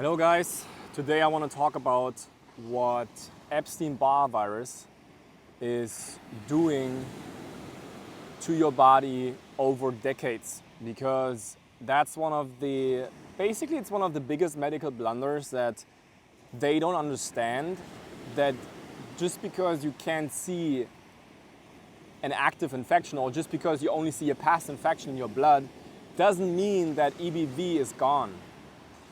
Hello guys, today I want to talk about what Epstein Barr Virus is doing to your body over decades, because that's basically it's one of the biggest medical blunders that they don't understand, that just because you can't see an active infection or just because you only see a past infection in your blood doesn't mean that EBV is gone.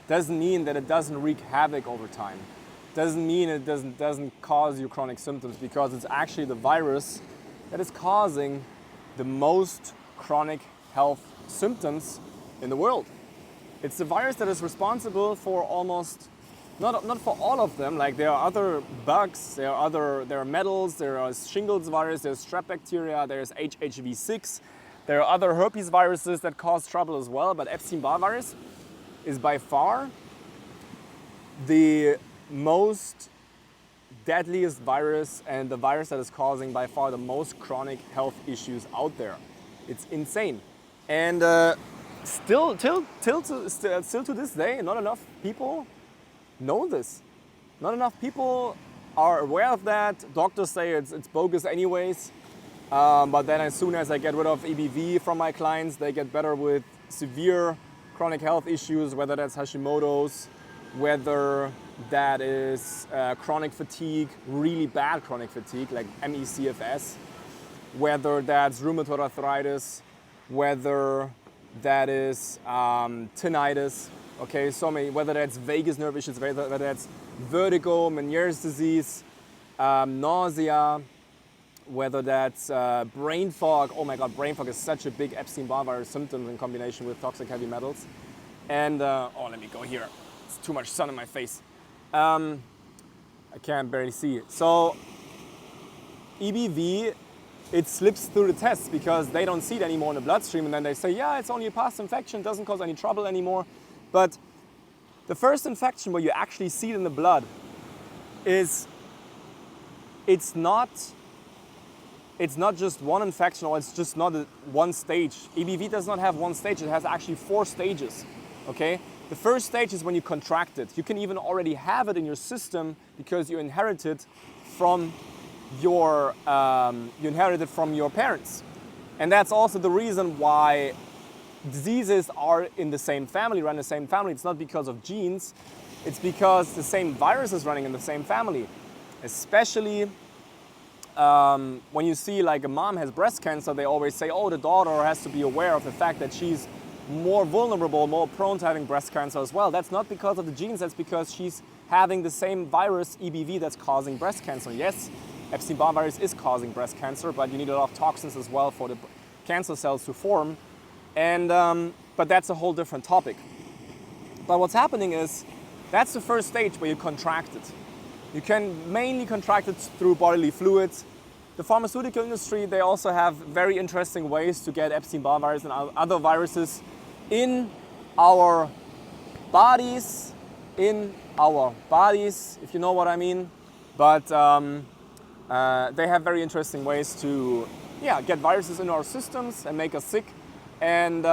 Doesn't mean that it doesn't wreak havoc over time. Doesn't mean it doesn't cause you chronic symptoms, because it's actually the virus that is causing the most chronic health symptoms in the world. It's the virus that is responsible for almost, not for all of them, like there are other bugs, there are metals, there are shingles virus, there's strep bacteria, there's HHV6, there are other herpes viruses that cause trouble as well, but Epstein-Barr virus is by far the most deadliest virus and the virus that is causing by far the most chronic health issues out there. It's insane. And still to this day, not enough people know this. Not enough people are aware of that. Doctors say it's bogus anyways. But then as soon as I get rid of EBV from my clients, they get better with severe chronic health issues, whether that's Hashimoto's, whether that is chronic fatigue, really bad chronic fatigue like ME/CFS, whether that's rheumatoid arthritis, whether that is tinnitus, okay, so many, whether that's vagus nerve issues, whether that's vertigo, Meniere's disease, nausea, whether that's brain fog. Oh my God, brain fog is such a big Epstein-Barr virus symptom in combination with toxic heavy metals. And, let me go here. It's too much sun in my face. I can't barely see it. So EBV, it slips through the tests because they don't see it anymore in the bloodstream. And then they say, yeah, it's only a past infection, doesn't cause any trouble anymore. But the first infection where you actually see it in the blood is, it's not just one infection, or it's just not one stage. EBV does not have one stage, it has actually 4 stages, okay? The first stage is when you contract it. You can even already have it in your system because you inherit it from your parents. And that's also the reason why diseases are in the same family, run in the same family. It's not because of genes, it's because the same virus is running in the same family. Especially when you see like a mom has breast cancer, they always say, oh, the daughter has to be aware of the fact that she's more vulnerable, more prone to having breast cancer as well. That's not because of the genes, that's because she's having the same virus, EBV, that's causing breast cancer. Yes, Epstein-Barr virus is causing breast cancer, but you need a lot of toxins as well for the cancer cells to form. And, but that's a whole different topic. But what's happening is, that's the first stage where you contract it. You can mainly contract it through bodily fluids. The pharmaceutical industry, they also have very interesting ways to get Epstein-Barr virus and other viruses in our bodies, if you know what I mean. But they have very interesting ways to get viruses into our systems and make us sick. And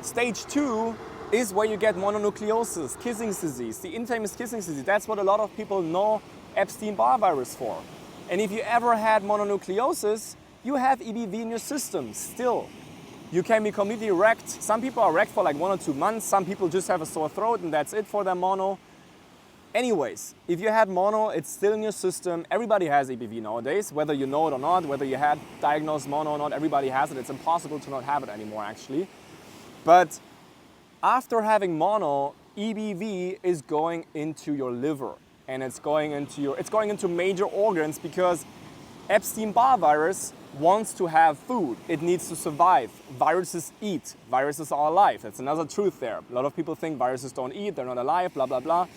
stage 2 is where you get mononucleosis, Kissing's disease, the infamous Kissing's disease. That's what a lot of people know Epstein-Barr virus for. And if you ever had mononucleosis, you have EBV in your system still. You can be completely wrecked. Some people are wrecked for like 1 or 2 months. Some people just have a sore throat and that's it for their mono. Anyways, if you had mono, it's still in your system. Everybody has EBV nowadays, whether you know it or not, whether you had diagnosed mono or not, everybody has it. It's impossible to not have it anymore actually. But after having mono, EBV is going into your liver and it's going into major organs, because Epstein-Barr virus wants to have food. It needs to survive. Viruses eat. Viruses are alive. That's another truth there. A lot of people think viruses don't eat, they're not alive, blah, blah, blah.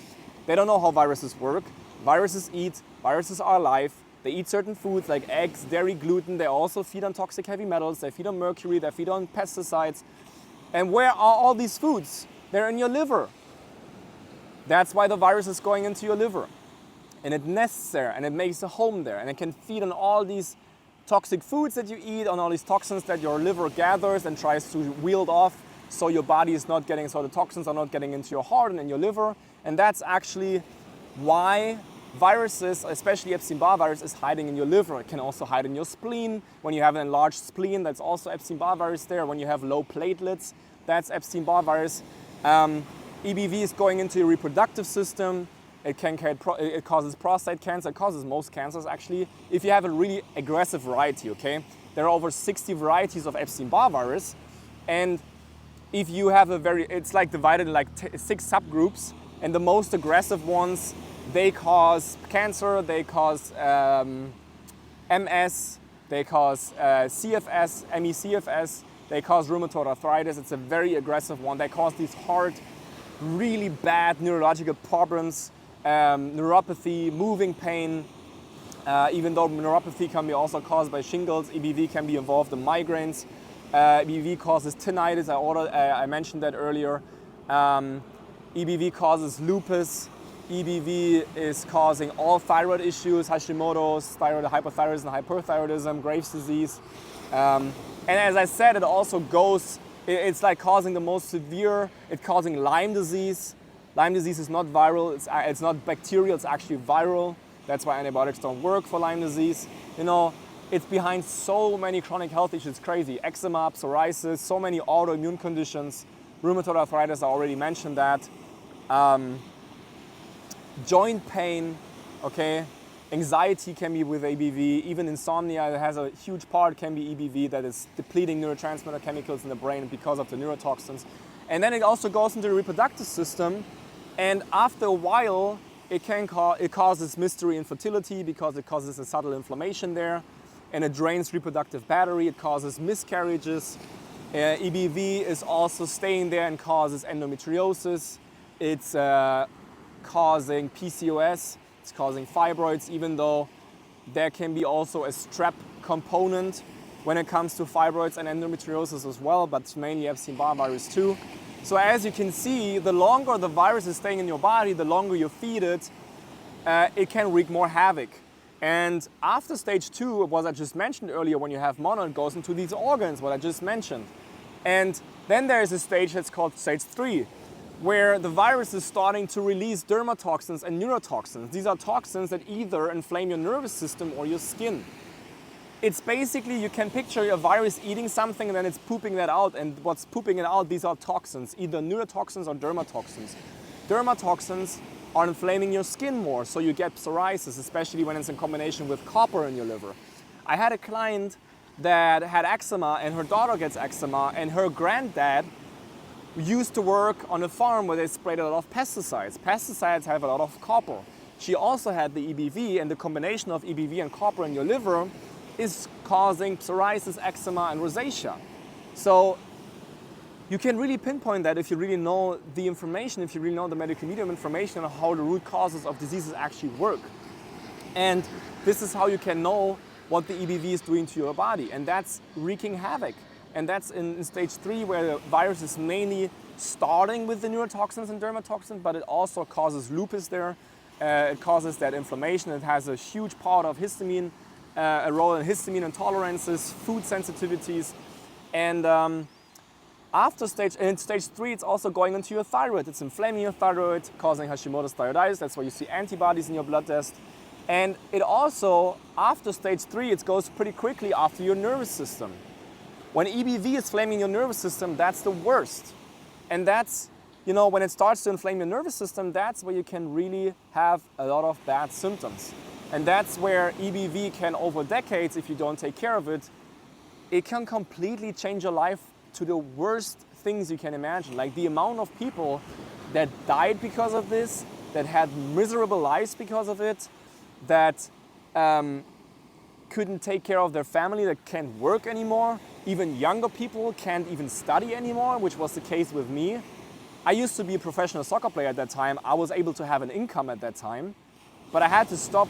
They don't know how viruses work. Viruses eat. Viruses are alive. They eat certain foods like eggs, dairy, gluten. They also feed on toxic heavy metals. They feed on mercury. They feed on pesticides. And where are all these foods? They're in your liver. That's why the virus is going into your liver. And it nests there and it makes a home there. And it can feed on all these toxic foods that you eat, on all these toxins that your liver gathers and tries to wield off so your body is not getting, so the toxins are not getting into your heart and in your liver. And that's actually why viruses, especially Epstein Barr virus, is hiding in your liver. It can also hide in your spleen. When you have an enlarged spleen, that's also Epstein Barr virus there. When you have low platelets, that's Epstein Barr virus. EBV is going into your reproductive system. It causes prostate cancer. It causes most cancers, actually, if you have a really aggressive variety, okay? There are over 60 varieties of Epstein Barr virus. And if you have it's like divided in like 6 subgroups. And the most aggressive ones, they cause cancer, they cause MS, they cause CFS, ME-CFS, they cause rheumatoid arthritis. It's a very aggressive one. They cause these really bad neurological problems, neuropathy, moving pain. Even though neuropathy can be also caused by shingles, EBV can be involved in migraines. EBV causes tinnitus, I mentioned that earlier. EBV causes lupus. EBV is causing all thyroid issues, Hashimoto's, thyroid hypothyroidism, hyperthyroidism, Graves' disease. And as I said, it also it's like causing the most severe, it's causing Lyme disease. Lyme disease is not viral, it's not bacterial, it's actually viral. That's why antibiotics don't work for Lyme disease. You know, it's behind so many chronic health issues, it's crazy. Eczema, psoriasis, so many autoimmune conditions. Rheumatoid arthritis, I already mentioned that. Joint pain, okay? Anxiety can be with EBV. Even insomnia, that has a huge part, can be EBV, that is depleting neurotransmitter chemicals in the brain because of the neurotoxins. And then it also goes into the reproductive system. And after a while, it causes mystery infertility because it causes a subtle inflammation there. And it drains reproductive battery. It causes miscarriages. EBV is also staying there and causes endometriosis. It's causing PCOS, it's causing fibroids, even though there can be also a strep component when it comes to fibroids and endometriosis as well, but mainly Epstein Barr virus too. So as you can see, the longer the virus is staying in your body, the longer you feed it, it can wreak more havoc. And after stage 2, what I just mentioned earlier, when you have mono, it goes into these organs, what I just mentioned. And then there is a stage that's called stage 3, where the virus is starting to release dermatoxins and neurotoxins. These are toxins that either inflame your nervous system or your skin. It's basically, you can picture a virus eating something and then it's pooping that out, and what's pooping it out, these are toxins, either neurotoxins or dermatoxins. Dermatoxins are inflaming your skin more, so you get psoriasis, especially when it's in combination with copper in your liver. I had a client that had eczema, and her daughter gets eczema, and her granddad used to work on a farm where they sprayed a lot of pesticides. Pesticides have a lot of copper. She also had the EBV, and the combination of EBV and copper in your liver is causing psoriasis, eczema, and rosacea. So you can really pinpoint that if you really know the information, if you really know the medical medium information on how the root causes of diseases actually work. And this is how you can know what the EBV is doing to your body, and that's wreaking havoc. And that's in stage 3, where the virus is mainly starting with the neurotoxins and dermatoxins, but it also causes lupus there. It causes that inflammation. It has a huge part of histamine, a role in histamine intolerances, food sensitivities. And in stage 3, it's also going into your thyroid. It's inflaming your thyroid, causing Hashimoto's thyroiditis. That's why you see antibodies in your blood test. And it also, after stage 3, it goes pretty quickly after your nervous system. When EBV is inflaming your nervous system, that's the worst. And that's, when it starts to inflame your nervous system, that's where you can really have a lot of bad symptoms. And that's where EBV can, over decades, if you don't take care of it, it can completely change your life to the worst things you can imagine. Like the amount of people that died because of this, that had miserable lives because of it, that couldn't take care of their family, that can't work anymore. Even younger people can't even study anymore, which was the case with me. I used to be a professional soccer player at that time. I was able to have an income at that time, but I had to stop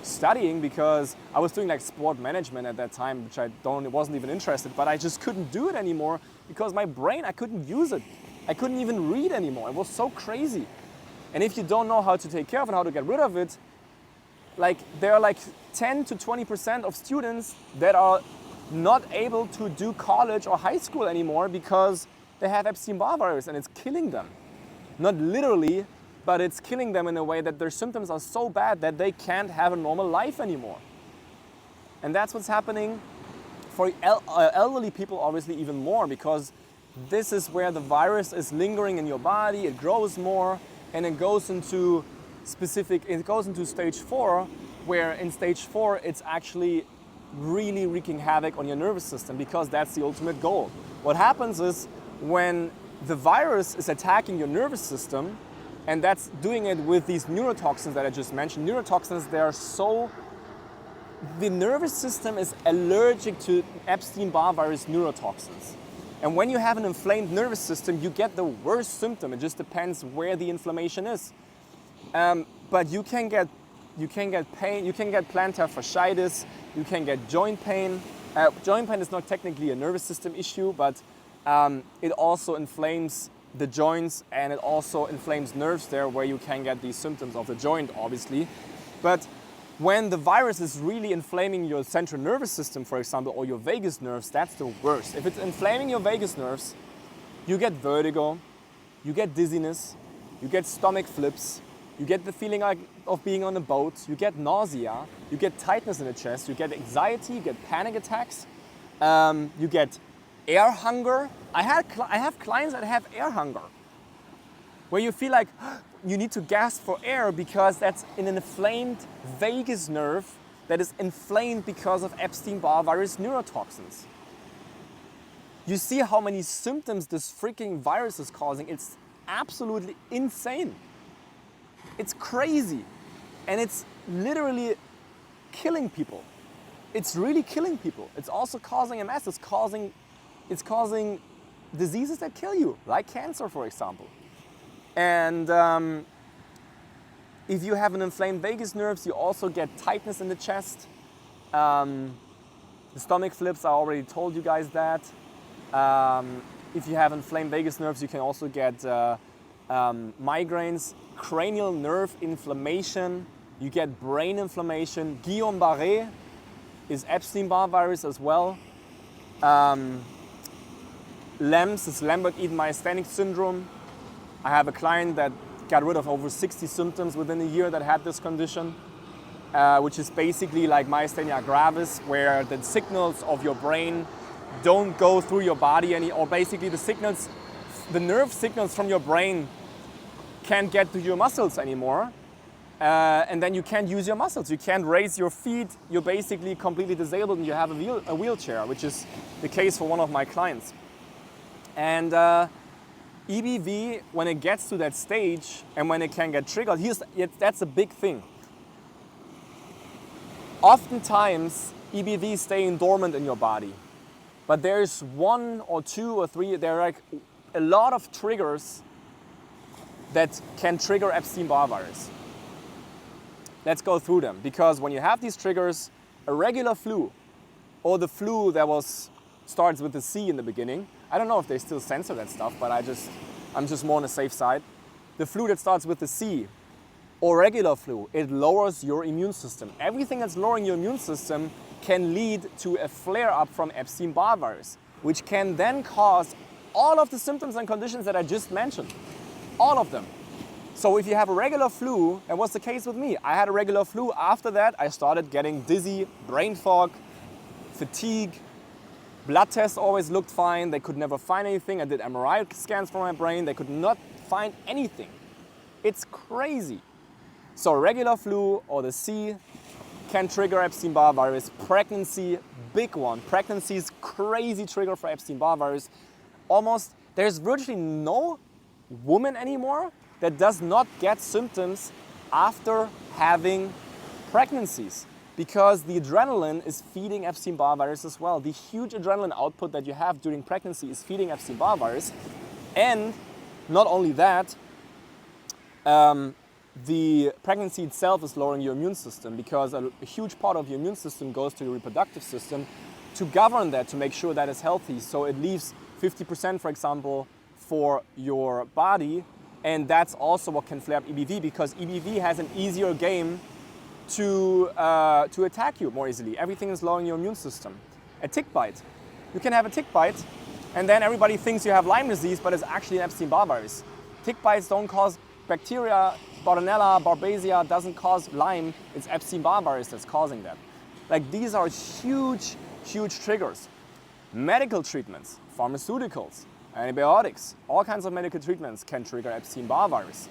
studying because I was doing like sport management at that time, which I wasn't even interested, but I just couldn't do it anymore because my brain, I couldn't use it. I couldn't even read anymore. It was so crazy. And if you don't know how to take care of it, how to get rid of it, there are 10 to 20% of students that are not able to do college or high school anymore because they have Epstein Barr virus and it's killing them. Not literally, but it's killing them in a way that their symptoms are so bad that they can't have a normal life anymore. And that's what's happening for elderly people, obviously even more, because this is where the virus is lingering in your body, it grows more, and it goes into stage 4, where in stage 4 it's actually really wreaking havoc on your nervous system, because that's the ultimate goal. What happens is when the virus is attacking your nervous system, and that's doing it with these neurotoxins that I just mentioned. Neurotoxins, the nervous system is allergic to Epstein Barr virus neurotoxins. And when you have an inflamed nervous system, you get the worst symptom. It just depends where the inflammation is. But you can get pain, you can get plantar fasciitis, you can get joint pain. Joint pain is not technically a nervous system issue, but it also inflames the joints, and it also inflames nerves there, where you can get these symptoms of the joint, obviously. But when the virus is really inflaming your central nervous system, for example, or your vagus nerves, that's the worst. If it's inflaming your vagus nerves, you get vertigo, you get dizziness, you get stomach flips, you get the feeling of being on a boat, you get nausea, you get tightness in the chest, you get anxiety, you get panic attacks, you get air hunger. I have clients that have air hunger, where you feel like you need to gasp for air because that's in an inflamed vagus nerve that is inflamed because of Epstein Barr virus neurotoxins. You see how many symptoms this freaking virus is causing. It's absolutely insane. It's crazy. And it's literally killing people. It's really killing people. It's also causing MS. It's causing diseases that kill you, like cancer, for example. And if you have an inflamed vagus nerves, you also get tightness in the chest. The stomach flips, I already told you guys that. If you have inflamed vagus nerves, you can also get migraines, cranial nerve inflammation, you get brain inflammation. Guillain-Barré is Epstein-Barr virus as well. LEMS is Lambert-Eaton myasthenic syndrome. I have a client that got rid of over 60 symptoms within a year that had this condition, which is basically like myasthenia gravis, where the signals of your brain don't go through your body or basically the nerve signals from your brain can't get to your muscles anymore. And then you can't use your muscles. You can't raise your feet. You're basically completely disabled and you have a wheelchair, which is the case for one of my clients. And EBV, when it gets to that stage and when it can get triggered, that's a big thing. Oftentimes, EBV is staying dormant in your body. But there's 1 or 2 or 3, there are like a lot of triggers that can trigger Epstein Barr virus. Let's go through them, because when you have these triggers, a regular flu, or the flu that starts with the C in the beginning, I don't know if they still censor that stuff, but I'm just more on the safe side. The flu that starts with the C, or regular flu, it lowers your immune system. Everything that's lowering your immune system can lead to a flare-up from Epstein Barr virus, which can then cause all of the symptoms and conditions that I just mentioned. All of them. So if you have a regular flu, and what's the case with me? I had a regular flu. After that, I started getting dizzy, brain fog, fatigue. Blood tests always looked fine. They could never find anything. I did MRI scans for my brain. They could not find anything. It's crazy. So regular flu or the C can trigger Epstein Barr virus. Pregnancy, big one. Pregnancy is crazy trigger for Epstein Barr virus. There's virtually no woman anymore that does not get symptoms after having pregnancies, because the adrenaline is feeding Epstein Barr virus as well. The huge adrenaline output that you have during pregnancy is feeding Epstein Barr virus. And not only that, the pregnancy itself is lowering your immune system, because a huge part of your immune system goes to your reproductive system to govern that, to make sure that it's healthy. So it leaves 50%, for example, for your body. And that's also what can flare up EBV, because EBV has an easier game to attack you more easily. Everything is lowering your immune system. A tick bite. You can have a tick bite And then everybody thinks you have Lyme disease, but it's actually an Epstein Barr virus. Tick bites don't cause bacteria, Bartonella, Barbasia doesn't cause Lyme, it's Epstein Barr virus that's causing that. Like, these are huge, huge triggers. Medical treatments, pharmaceuticals, antibiotics, all kinds of medical treatments can trigger Epstein Barr virus.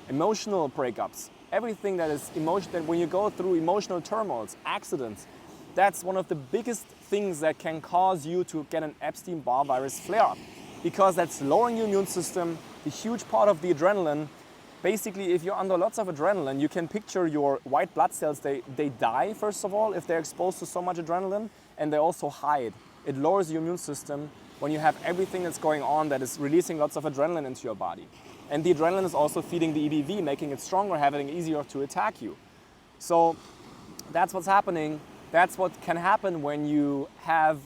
Emotional breakups, everything that is emotional, when you go through emotional turmoils, accidents, that's one of the biggest things that can cause you to get an Epstein Barr virus flare-up, because that's lowering your immune system, the huge part of the adrenaline. Basically, if you're under lots of adrenaline, you can picture your white blood cells, they die, first of all, if they're exposed to so much adrenaline, and they also hide. It lowers your immune system when you have everything that's going on that is releasing lots of adrenaline into your body. And the adrenaline is also feeding the EBV, making it stronger, having it easier to attack you. So that's what's happening. That's what can happen when you have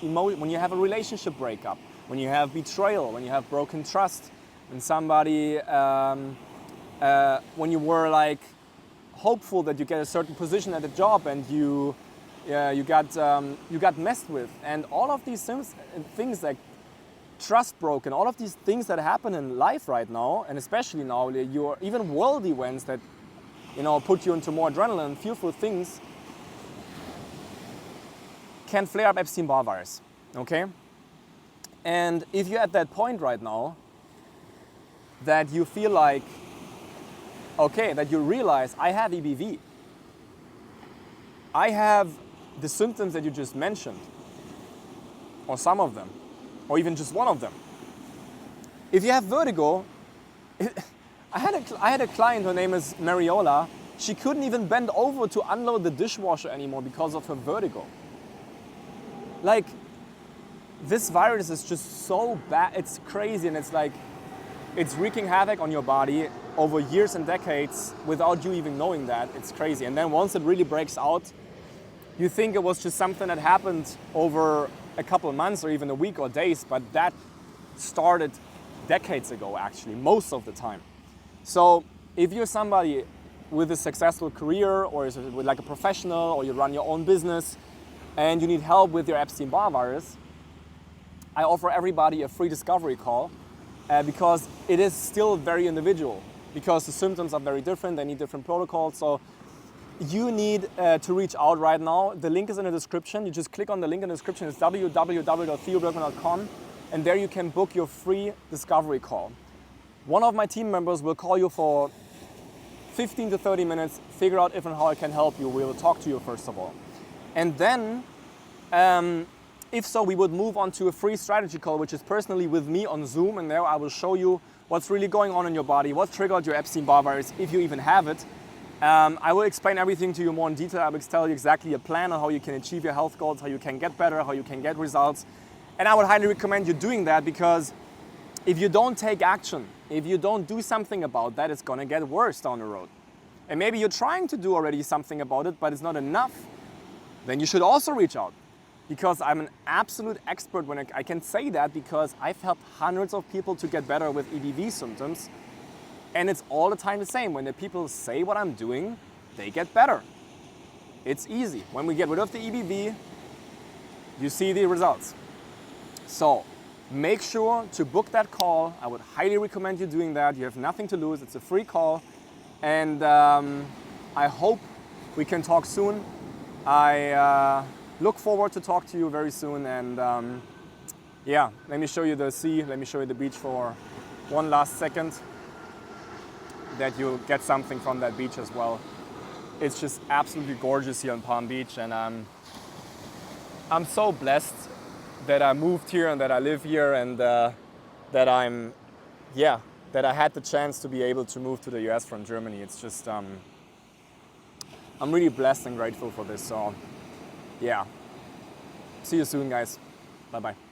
when you have a relationship breakup, when you have betrayal, when you have broken trust, when somebody, when you were like hopeful that you get a certain position at a job and you got messed with, and all of these things like trust broken, all of these things that happen in life right now, and especially now, even world events that put you into more adrenaline, fearful things, can flare up Epstein Barr virus, okay? And if you're at that point right now, that you feel like, okay, that you realize, I have EBV, I have the symptoms that you just mentioned, or some of them, or even just one of them. If you have vertigo, I had a client, her name is Mariola, she couldn't even bend over to unload the dishwasher anymore because of her vertigo. Like, this virus is just so bad, it's crazy, and it's like, it's wreaking havoc on your body over years and decades without you even knowing that. It's crazy. And then once it really breaks out, you think it was just something that happened over a couple of months or even a week or days, but that started decades ago, actually, most of the time. So if you're somebody with a successful career, or is like a professional, or you run your own business, and you need help with your Epstein Barr virus, I offer everybody a free discovery call because it is still very individual, because the symptoms are very different, they need different protocols. So you need to reach out right now. The link is in the description. You just click on the link in the description. It's www.theobergmann.com, and there you can book your free discovery call. One of my team members will call you for 15 to 30 minutes, figure out if and how I can help you. We will talk to you first of all. And then, if so, we would move on to a free strategy call, which is personally with me on Zoom, and there I will show you what's really going on in your body, what triggered your Epstein Barr virus, if you even have it. I will explain everything to you more in detail. I will tell you exactly a plan on how you can achieve your health goals, how you can get better, how you can get results. And I would highly recommend you doing that, because if you don't take action, if you don't do something about that, it's gonna get worse down the road. And maybe you're trying to do already something about it, but it's not enough. Then you should also reach out, because I'm an absolute expert when I can say that, because I've helped hundreds of people to get better with EBV symptoms, and it's all the time the same. When the people say what I'm doing, they get better. It's easy. When we get rid of the EBV, you see the results. So make sure to book that call. I would highly recommend you doing that. You have nothing to lose. It's a free call, and I hope we can talk soon. I look forward to talk to you very soon, and yeah, let me show you the sea, let me show you the beach for one last second, that you get something from that beach as well. It's just absolutely gorgeous here in Palm Beach, and I'm so blessed that I moved here and that I live here, and that that I had the chance to be able to move to the US from Germany. It's just, I'm really blessed and grateful for this. So yeah, see you soon, guys. Bye-bye.